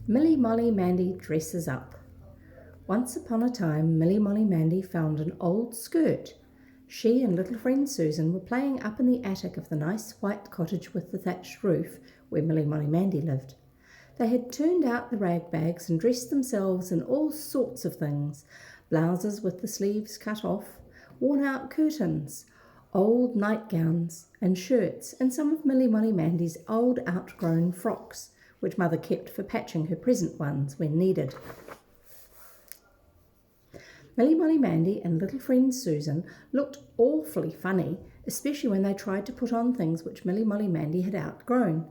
Milly-Molly-Mandy Dresses Up. Once upon a time, Milly-Molly-Mandy found an old skirt. She and little friend Susan were playing up in the attic of the nice white cottage with the thatched roof where Milly-Molly-Mandy lived. They had turned out the rag bags and dressed themselves in all sorts of things: blouses with the sleeves cut off, worn-out curtains, old nightgowns and shirts, and some of Milly-Molly-Mandy's old outgrown frocks, which Mother kept for patching her present ones when needed. Milly-Molly-Mandy and little friend Susan looked awfully funny, especially when they tried to put on things which Milly-Molly-Mandy had outgrown.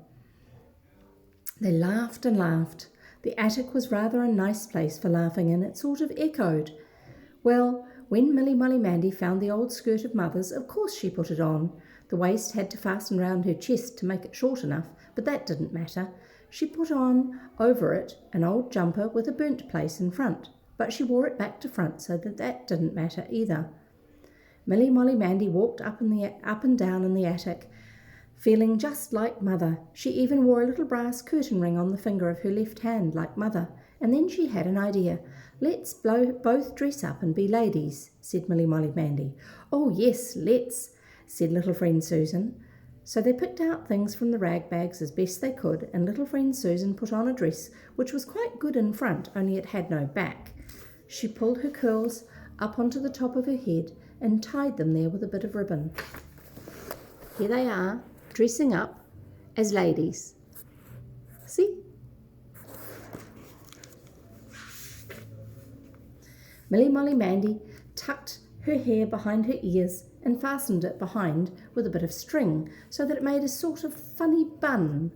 They laughed and laughed. The attic was rather a nice place for laughing in. It sort of echoed. Well, when Milly-Molly-Mandy found the old skirt of Mother's, of course she put it on. The waist had to fasten round her chest to make it short enough, but that didn't matter. She put on over it an old jumper with a burnt place in front, but she wore it back to front so that didn't matter either. Milly-Molly-Mandy walked up and down in the attic, feeling just like Mother. She even wore a little brass curtain ring on the finger of her left hand like Mother. And then she had an idea. "Let's both dress up and be ladies," said Milly-Molly-Mandy. "Oh yes, let's," said little friend Susan. So they picked out things from the rag bags as best they could, and little friend Susan put on a dress which was quite good in front, only it had no back. She pulled her curls up onto the top of her head and tied them there with a bit of ribbon. Here they are, dressing up as ladies. See? Milly-Molly-Mandy tucked her hair behind her ears and fastened it behind with a bit of string so that it made a sort of funny bun.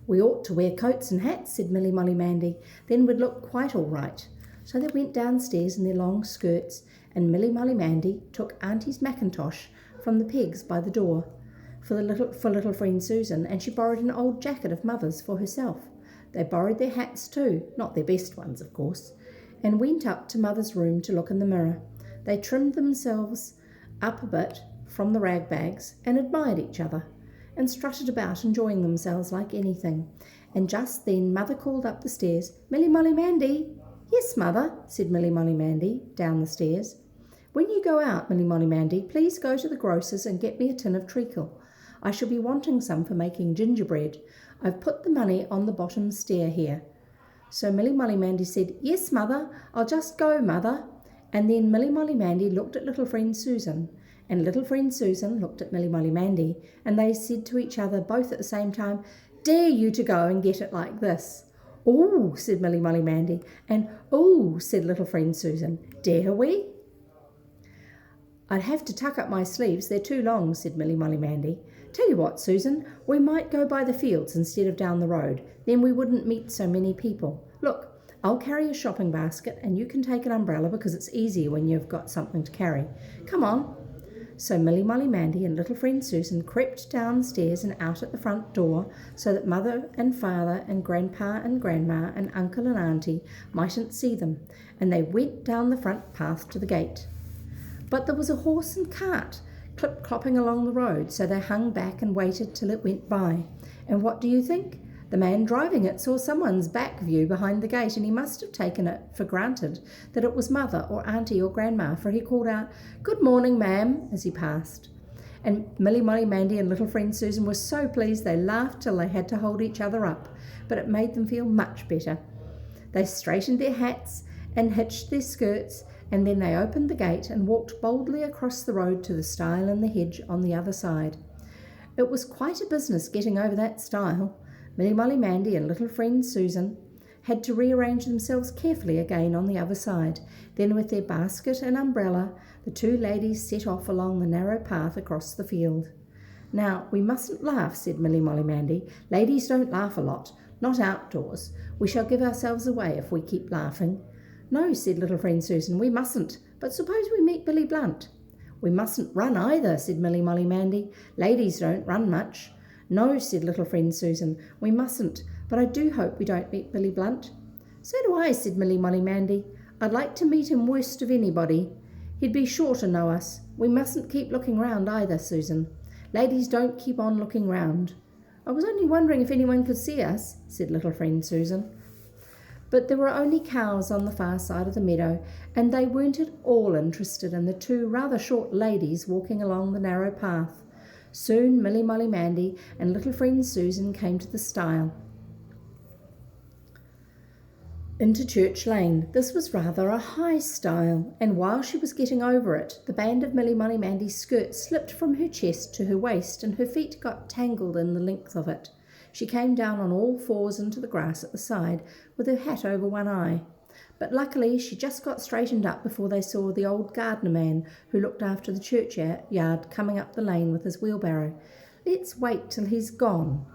"We ought to wear coats and hats," said Milly-Molly-Mandy, "then we'd look quite all right." So they went downstairs in their long skirts, and Milly-Molly-Mandy took Auntie's mackintosh from the pegs by the door for little friend Susan, and she borrowed an old jacket of Mother's for herself. They borrowed their hats too, not their best ones, of course, and went up to Mother's room to look in the mirror. They trimmed themselves up a bit from the rag bags and admired each other and strutted about enjoying themselves like anything. And just then Mother called up the stairs, "Milly-Molly-Mandy." "Yes, Mother," said Milly-Molly-Mandy down the stairs. "When you go out, Milly-Molly-Mandy, please go to the grocer's and get me a tin of treacle. I shall be wanting some for making gingerbread. I've put the money on the bottom stair here." So Milly-Molly-Mandy said, "Yes, Mother, I'll just go, Mother." And then Milly-Molly-Mandy looked at little friend Susan, and little friend Susan looked at Milly-Molly-Mandy, and they said to each other both at the same time, "Dare you to go and get it like this?" "Oh," said Milly-Molly-Mandy, and "Oh," said little friend Susan. "Dare we?" "I'd have to tuck up my sleeves, they're too long," said Milly-Molly-Mandy. "Tell you what, Susan, we might go by the fields instead of down the road. Then we wouldn't meet so many people. Look, I'll carry a shopping basket and you can take an umbrella because it's easier when you've got something to carry. Come on." So Milly-Molly-Mandy and little friend Susan crept downstairs and out at the front door so that Mother and Father and Grandpa and Grandma and Uncle and Auntie mightn't see them, and they went down the front path to the gate. But there was a horse and cart clip-clopping along the road, so they hung back and waited till it went by. And what do you think? The man driving it saw someone's back view behind the gate, and he must have taken it for granted that it was Mother or Auntie or Grandma, for he called out, "Good morning, ma'am," as he passed. And Milly-Molly-Mandy and little friend Susan were so pleased they laughed till they had to hold each other up, but it made them feel much better. They straightened their hats and hitched their skirts, and then they opened the gate and walked boldly across the road to the stile in the hedge on the other side. It was quite a business getting over that stile. Milly-Molly-Mandy and little friend Susan had to rearrange themselves carefully again on the other side. Then with their basket and umbrella, the two ladies set off along the narrow path across the field. "Now, we mustn't laugh," said Milly-Molly-Mandy. "Ladies don't laugh a lot, not outdoors. We shall give ourselves away if we keep laughing." "No," said little friend Susan, "we mustn't. But suppose we meet Billy Blunt?" "We mustn't run either," said Milly-Molly-Mandy. "Ladies don't run much." "No," said little friend Susan, "we mustn't, but I do hope we don't meet Billy Blunt." "So do I," said Milly-Molly-Mandy. "I'd like to meet him worst of anybody. He'd be sure to know us. We mustn't keep looking round either, Susan. Ladies don't keep on looking round." "I was only wondering if anyone could see us," said little friend Susan. But there were only cows on the far side of the meadow, and they weren't at all interested in the two rather short ladies walking along the narrow path. Soon Milly-Molly-Mandy and little friend Susan came to the stile into Church Lane. This was rather a high stile, and while she was getting over it, the band of Milly-Molly-Mandy's skirt slipped from her chest to her waist, and her feet got tangled in the length of it. She came down on all fours into the grass at the side, with her hat over one eye. But luckily she just got straightened up before they saw the old gardener man who looked after the churchyard coming up the lane with his wheelbarrow. "Let's wait till he's gone,"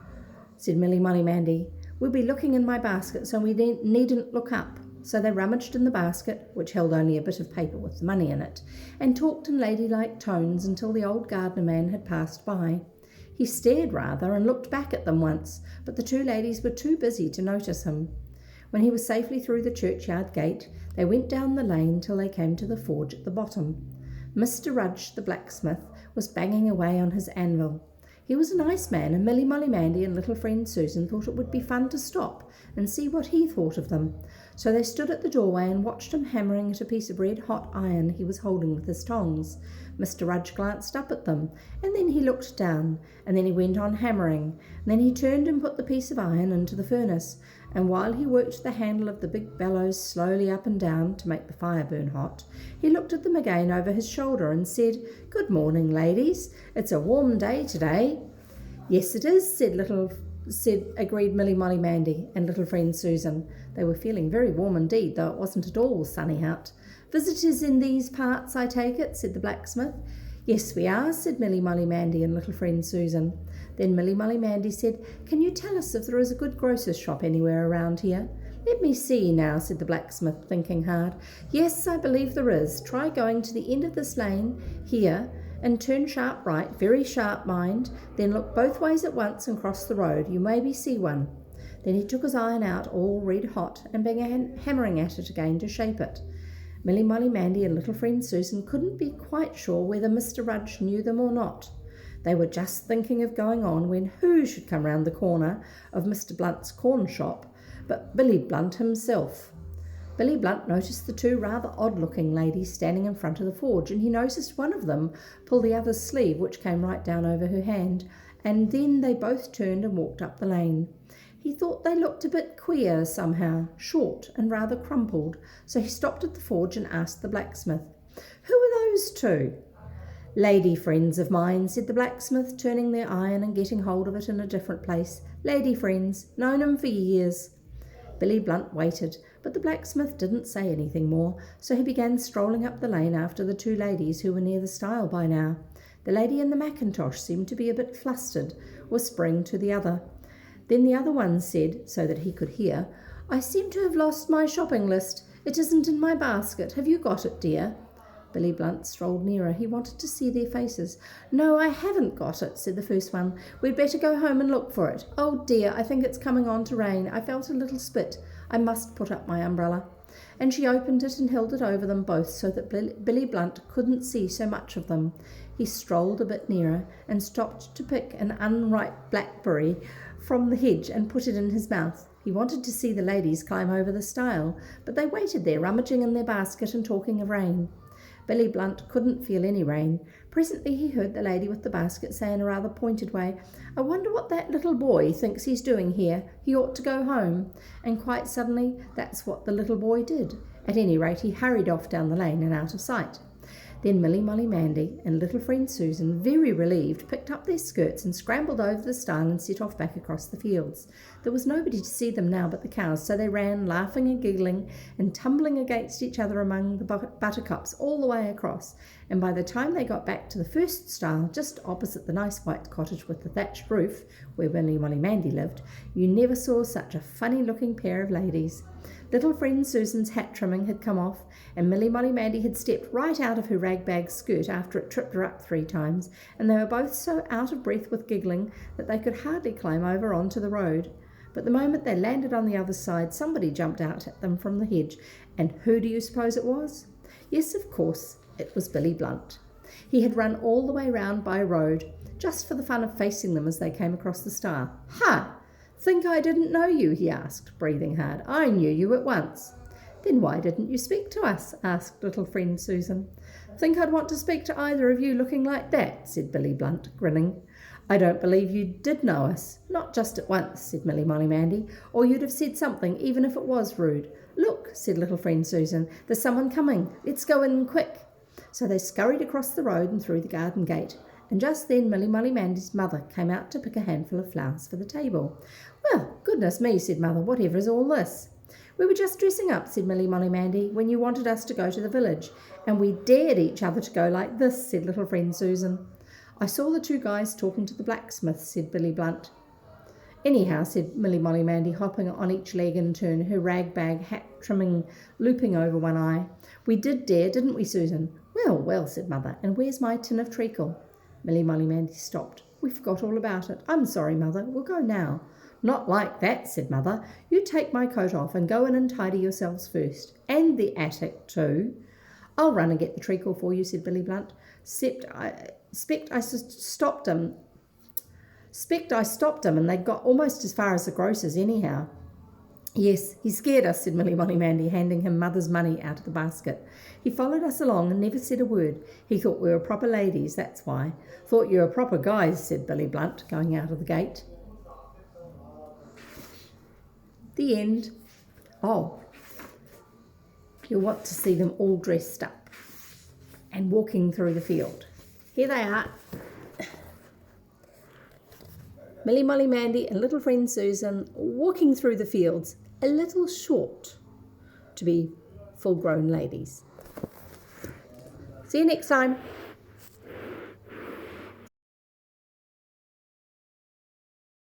said Milly-Molly-Mandy. "We'll be looking in my basket, so we needn't look up." So they rummaged in the basket, which held only a bit of paper with the money in it, and talked in ladylike tones until the old gardener man had passed by. He stared rather and looked back at them once, but the two ladies were too busy to notice him. When he was safely through the churchyard gate, they went down the lane till they came to the forge at the bottom. Mr. Rudge, the blacksmith, was banging away on his anvil. He was a nice man, and Milly-Molly-Mandy and little friend Susan thought it would be fun to stop and see what he thought of them. So they stood at the doorway and watched him hammering at a piece of red-hot iron he was holding with his tongs. Mr. Rudge glanced up at them, and then he looked down, and then he went on hammering, and then he turned and put the piece of iron into the furnace, and while he worked the handle of the big bellows slowly up and down to make the fire burn hot, he looked at them again over his shoulder and said, "Good morning, ladies. It's a warm day today." "Yes, it is," agreed Milly-Molly-Mandy and little friend Susan. They were feeling very warm indeed, though it wasn't at all sunny out. "Visitors in these parts, I take it," said the blacksmith. "Yes, we are," said Milly-Molly-Mandy and little friend Susan. Then Milly-Molly-Mandy said, "Can you tell us if there is a good grocer's shop anywhere around here?" "Let me see now," said the blacksmith, thinking hard. "Yes, I believe there is. Try going to the end of this lane here, and turn sharp right, very sharp, mind. Then look both ways at once and cross the road. You maybe see one." Then he took his iron out, all red hot, and began hammering at it again to shape it. Milly-Molly-Mandy and little friend Susan couldn't be quite sure whether Mr. Rudge knew them or not. They were just thinking of going on when who should come round the corner of Mr. Blunt's corn shop but Billy Blunt himself. Billy Blunt noticed the two rather odd-looking ladies standing in front of the forge, and he noticed one of them pull the other's sleeve, which came right down over her hand, and then they both turned and walked up the lane. He thought they looked a bit queer somehow, short and rather crumpled, so he stopped at the forge and asked the blacksmith, "Who are those two?" "Lady friends of mine," said the blacksmith, turning their iron and getting hold of it in a different place. "Lady friends, known 'em for years." Billy Blunt waited, but the blacksmith didn't say anything more, so he began strolling up the lane after the two ladies who were near the stile by now. The lady in the mackintosh seemed to be a bit flustered, whispering to the other. Then the other one said, so that he could hear, "I seem to have lost my shopping list. It isn't in my basket. Have you got it, dear?" Billy Blunt strolled nearer. He wanted to see their faces. "No, I haven't got it," said the first one. "We'd better go home and look for it. Oh dear, I think it's coming on to rain. I felt a little spit. I must put up my umbrella." And she opened it and held it over them both so that Billy Blunt couldn't see so much of them. He strolled a bit nearer and stopped to pick an unripe blackberry from the hedge and put it in his mouth. He wanted to see the ladies climb over the stile, but they waited there, rummaging in their basket and talking of rain. Billy Blunt couldn't feel any rain. Presently he heard the lady with the basket say in a rather pointed way, "I wonder what that little boy thinks he's doing here. He ought to go home." And quite suddenly that's what the little boy did. At any rate, he hurried off down the lane and out of sight. Then Milly-Molly-Mandy and little friend Susan, very relieved, picked up their skirts and scrambled over the stile and set off back across the fields. There was nobody to see them now but the cows, so they ran, laughing and giggling and tumbling against each other among the buttercups all the way across, and by the time they got back to the first stile, just opposite the nice white cottage with the thatched roof, where Milly-Molly-Mandy lived, you never saw such a funny-looking pair of ladies. Little friend Susan's hat trimming had come off, and Milly-Molly-Mandy had stepped right out of her rag-bag skirt after it tripped her up 3 times, and they were both so out of breath with giggling that they could hardly climb over onto the road. But the moment they landed on the other side, somebody jumped out at them from the hedge, and who do you suppose it was? Yes, of course, it was Billy Blunt. He had run all the way round by road, just for the fun of facing them as they came across the stile. "Ha! Think I didn't know you? He asked, breathing hard. I knew you at once. Then why didn't you speak to us? Asked little friend Susan. Think I'd want to speak to either of you looking like that? Said Billy Blunt, grinning. I don't believe you did know us. Not just at once, said Milly-Molly-Mandy, or you'd have said something even if it was rude. Look, said little friend Susan, there's someone coming. Let's go in quick. So they scurried across the road and through the garden gate. And just then Milly-Molly-Mandy's mother came out to pick a handful of flowers for the table. Well, goodness me, said Mother, whatever is all this? We were just dressing up, said Milly-Molly-Mandy, when you wanted us to go to the village, and we dared each other to go like this, said little friend Susan. I saw the two guys talking to the blacksmith, said Billy Blunt. Anyhow, said Milly-Molly-Mandy, hopping on each leg in turn, her rag-bag hat trimming looping over one eye. We did dare, didn't we, Susan? Well, well, said Mother, and where's my tin of treacle? Milly-Molly-Mandy stopped. We forgot all about it. I'm sorry, Mother, we'll go now. Not like that, said Mother. You take my coat off and go in and tidy yourselves first. And the attic too. I'll run and get the treacle for you, said Billy Blunt. Spect I stopped 'em and they got almost as far as the grocer's anyhow. Yes, he scared us, said Milly-Molly-Mandy, handing him Mother's money out of the basket. He followed us along and never said a word. He thought we were proper ladies, that's why. Thought you were proper guys, said Billy Blunt, going out of the gate. The end. Oh, you'll want to see them all dressed up and walking through the field. Here they are. Milly-Molly-Mandy and little friend Susan walking through the fields, a little short to be full-grown ladies. See you next time.